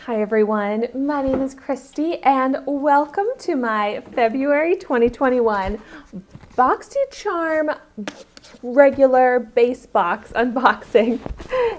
Hi everyone, my name is Christy and welcome to my February 2021 BOXYCHARM regular base box unboxing.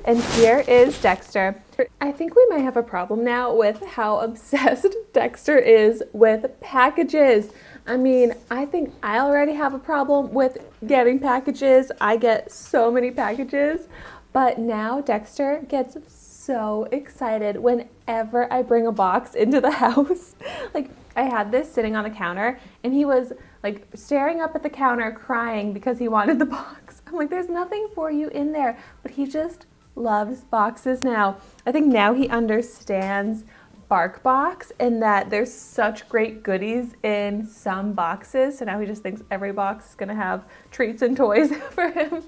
And here is Dexter. I think we might have a problem now with how obsessed Dexter is with packages. I mean, I think I already have a problem with getting packages. I get so many packages, but now Dexter gets so excited whenever I bring a box into the house. Like, I had this sitting on the counter and he was like staring up at the counter crying because he wanted the box. I'm like, there's nothing for you in there, but he just loves boxes now. I think now he understands BarkBox and that there's such great goodies in some boxes. So now he just thinks every box is gonna have treats and toys for him.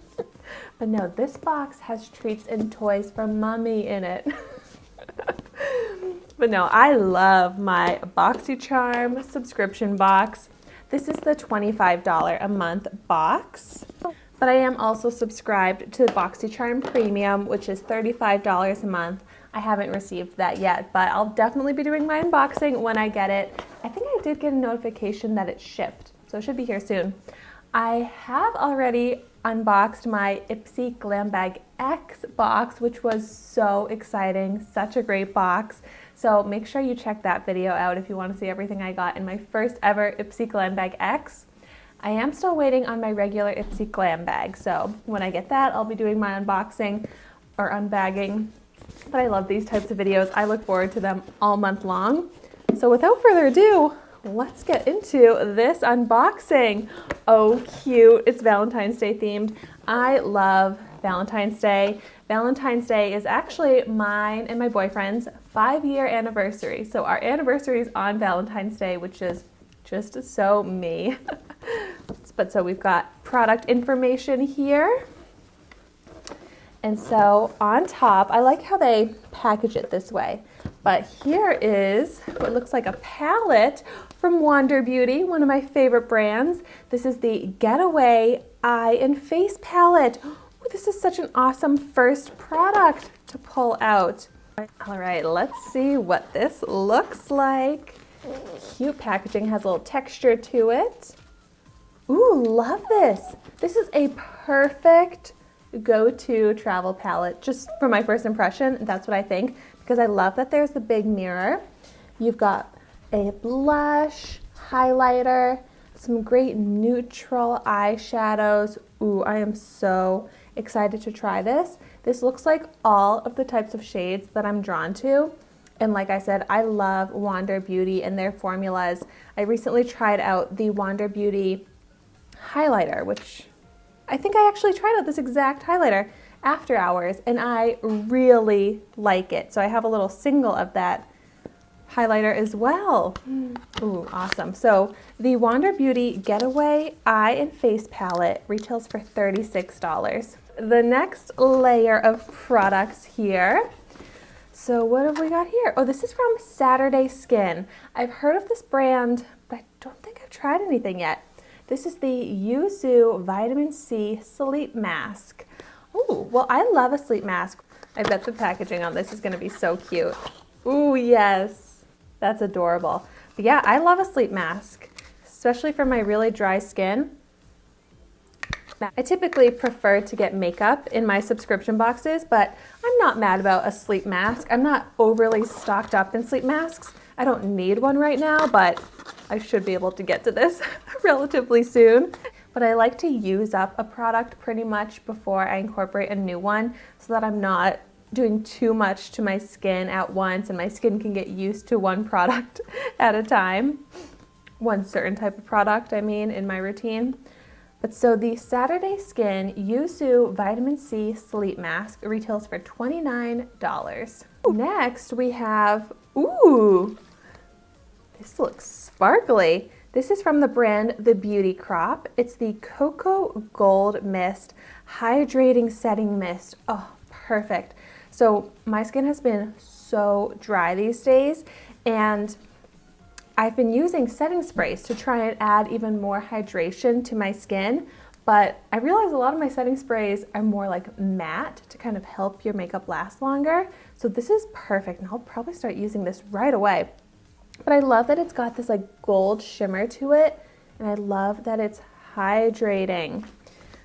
But no, this box has treats and toys for mommy in it. But no, I love my BOXYCHARM subscription box. This is the $25 a month box. But I am also subscribed to BOXYCHARM Premium, which is $35 a month. I haven't received that yet, but I'll definitely be doing my unboxing when I get it. I think I did get a notification that it shipped, so it should be here soon. I have already unboxed my Ipsy Glam Bag X box, which was so exciting, such a great box. So make sure you check that video out if you want to see everything I got in my first ever Ipsy Glam Bag X. I am still waiting on my regular Ipsy Glam Bag, so when I get that, I'll be doing my unboxing or unbagging. But I love these types of videos. I look forward to them all month long. So without further ado, let's get into this unboxing. Oh, cute. It's Valentine's Day themed. I love Valentine's Day. Valentine's Day is actually mine and my boyfriend's 5-year anniversary. So our anniversary is on Valentine's Day, which is just so me. But so we've got product information here. And so on top, I like how they package it this way. But here is what looks like a palette from Wander Beauty, one of my favorite brands. This is the Getaway Eye and Face Palette. Ooh, this is such an awesome first product to pull out. All right, let's see what this looks like. Cute packaging, has a little texture to it. Ooh, love this. This is a perfect go-to travel palette. Just for my first impression, that's what I think, because I love that there's the big mirror. You've got a blush, highlighter, some great neutral eyeshadows. Ooh, I am so excited to try this. This looks like all of the types of shades that I'm drawn to. And like I said, I love Wander Beauty and their formulas. I recently tried out the Wander Beauty highlighter, which I think I actually tried out this exact highlighter after hours, and I really like it. So I have a little single of that highlighter as well. Ooh, awesome. So the Wander Beauty Getaway Eye and Face Palette retails for $36. The next layer of products here. So what have we got here? Oh, this is from Saturday Skin. I've heard of this brand, but I don't think I've tried anything yet. This is the Yuzu Vitamin C Sleep Mask. Ooh, well, I love a sleep mask. I bet the packaging on this is gonna be so cute. Ooh, yes, that's adorable. But yeah, I love a sleep mask, especially for my really dry skin. I typically prefer to get makeup in my subscription boxes, but I'm not mad about a sleep mask. I'm not overly stocked up in sleep masks. I don't need one right now, but I should be able to get to this relatively soon. But I like to use up a product pretty much before I incorporate a new one so that I'm not doing too much to my skin at once and my skin can get used to one product at a time. One certain type of product, I mean, in my routine. But so the Saturday Skin Yuzu Vitamin C Sleep Mask retails for $29. Next we have, ooh, this looks sparkly. This is from the brand The Beauty Crop. It's the Coco Gold Mist Hydrating Setting Mist. Oh, perfect. So my skin has been so dry these days, and I've been using setting sprays to try and add even more hydration to my skin, but I realized a lot of my setting sprays are more like matte to kind of help your makeup last longer. So this is perfect, and I'll probably start using this right away. But I love that it's got this like gold shimmer to it, and I love that it's hydrating.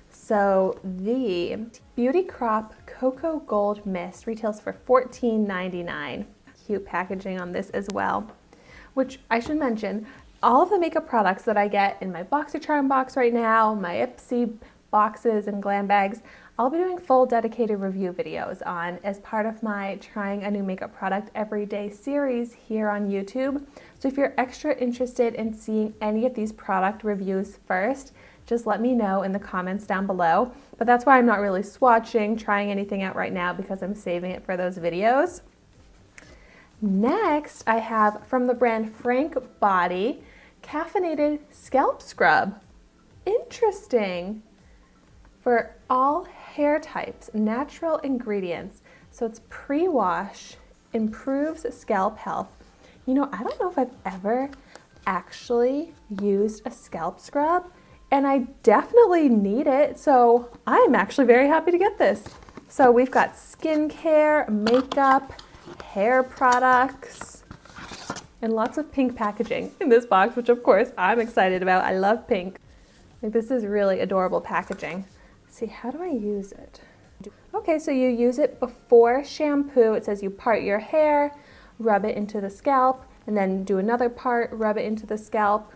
So the Beauty Crop Coco Gold Mist retails for $14.99. Cute packaging on this as well, which I should mention, all of the makeup products that I get in my BOXYCHARM box right now, my Ipsy boxes and glam bags, I'll be doing full dedicated review videos on as part of my Trying a New Makeup Product Every Day series here on YouTube. So if you're extra interested in seeing any of these product reviews first, just let me know in the comments down below. But that's why I'm not really swatching, trying anything out right now, because I'm saving it for those videos. Next, I have from the brand Frank Body, Caffeinated Scalp Scrub. Interesting. For all hair types, natural ingredients. So it's pre-wash, improves scalp health. You know, I don't know if I've ever actually used a scalp scrub, and I definitely need it, so I'm actually very happy to get this. So we've got skincare, makeup, hair products, and lots of pink packaging in this box, which of course I'm excited about. I love pink. Like, this is really adorable packaging. Let's see, how do I use it? Okay, so you use it before shampoo. It says you part your hair, rub it into the scalp, and then do another part, rub it into the scalp.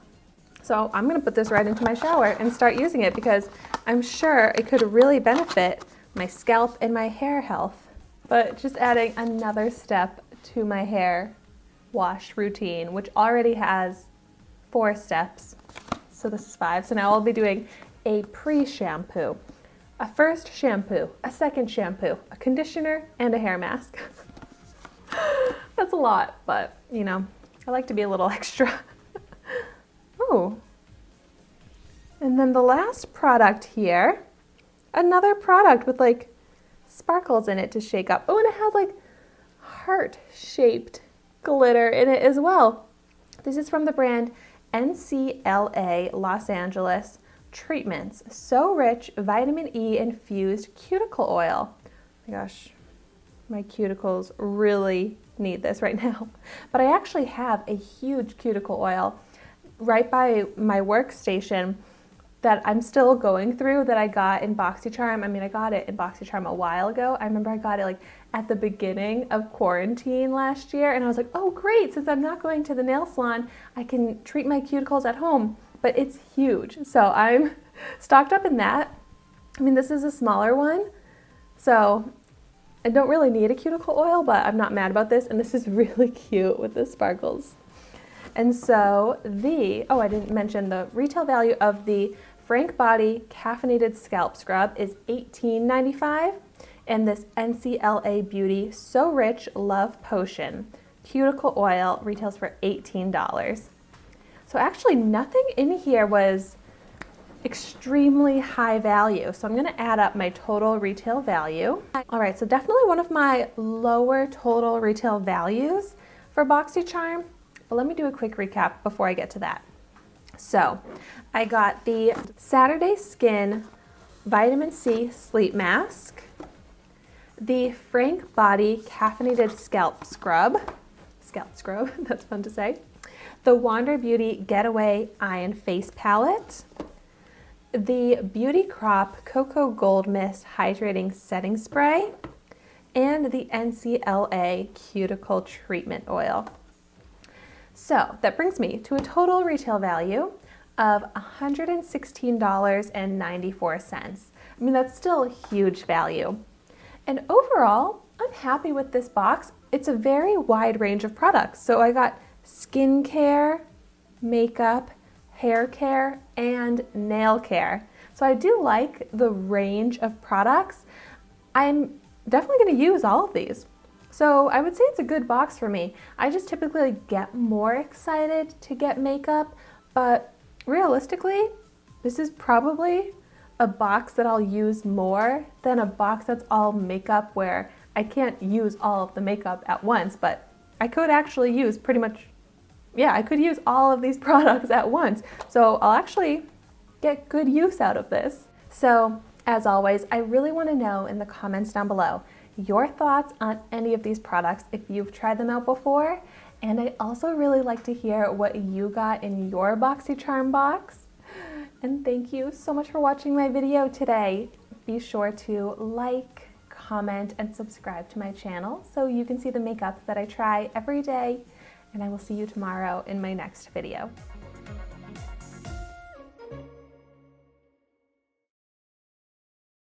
So I'm gonna put this right into my shower and start using it, because I'm sure it could really benefit my scalp and my hair health. But just adding another step to my hair wash routine, which already has 4 steps. So this is 5. So now I'll be doing a pre-shampoo, a first shampoo, a second shampoo, a conditioner, and a hair mask. That's a lot, but you know, I like to be a little extra. Oh, and then the last product here, another product with like sparkles in it to shake up. Oh, and it has like heart-shaped glitter in it as well. This is from the brand NCLA Los Angeles Treatments. So Rich Vitamin E Infused Cuticle Oil. Oh my gosh, my cuticles really need this right now. But I actually have a huge cuticle oil right by my workstation that I'm still going through, that I got in BOXYCHARM. I mean, I got it in BOXYCHARM a while ago. I remember I got it like at the beginning of quarantine last year, and I was like, oh great, since I'm not going to the nail salon, I can treat my cuticles at home. But it's huge, so I'm stocked up in that. I mean, this is a smaller one, so I don't really need a cuticle oil, but I'm not mad about this, and this is really cute with the sparkles. And so I didn't mention the retail value of the Frank Body Caffeinated Scalp Scrub is $18.95, and this NCLA Beauty So Rich Love Potion Cuticle Oil retails for $18. So actually nothing in here was extremely high value. So I'm gonna add up my total retail value. All right, so definitely one of my lower total retail values for BOXYCHARM. But let me do a quick recap before I get to that. So I got the Saturday Skin Vitamin C Sleep Mask, the Frank Body Caffeinated Scalp Scrub, that's fun to say, the Wander Beauty Getaway Eye and Face Palette, the Beauty Crop Coco Gold Mist Hydrating Setting Spray, and the NCLA Cuticle Treatment Oil. So that brings me to a total retail value of $116.94. I mean, that's still a huge value. And overall, I'm happy with this box. It's a very wide range of products. So I got skincare, makeup, hair care, and nail care. So I do like the range of products. I'm definitely going to use all of these. So I would say it's a good box for me. I just typically get more excited to get makeup, but realistically, this is probably a box that I'll use more than a box that's all makeup, where I can't use all of the makeup at once, but I could actually use I could use all of these products at once. So I'll actually get good use out of this. So as always, I really want to know in the comments down below your thoughts on any of these products if you've tried them out before. And I also really like to hear what you got in your BOXYCHARM box. And thank you so much for watching my video today. Be sure to like, comment, and subscribe to my channel so you can see the makeup that I try every day. And I will see you tomorrow in my next video.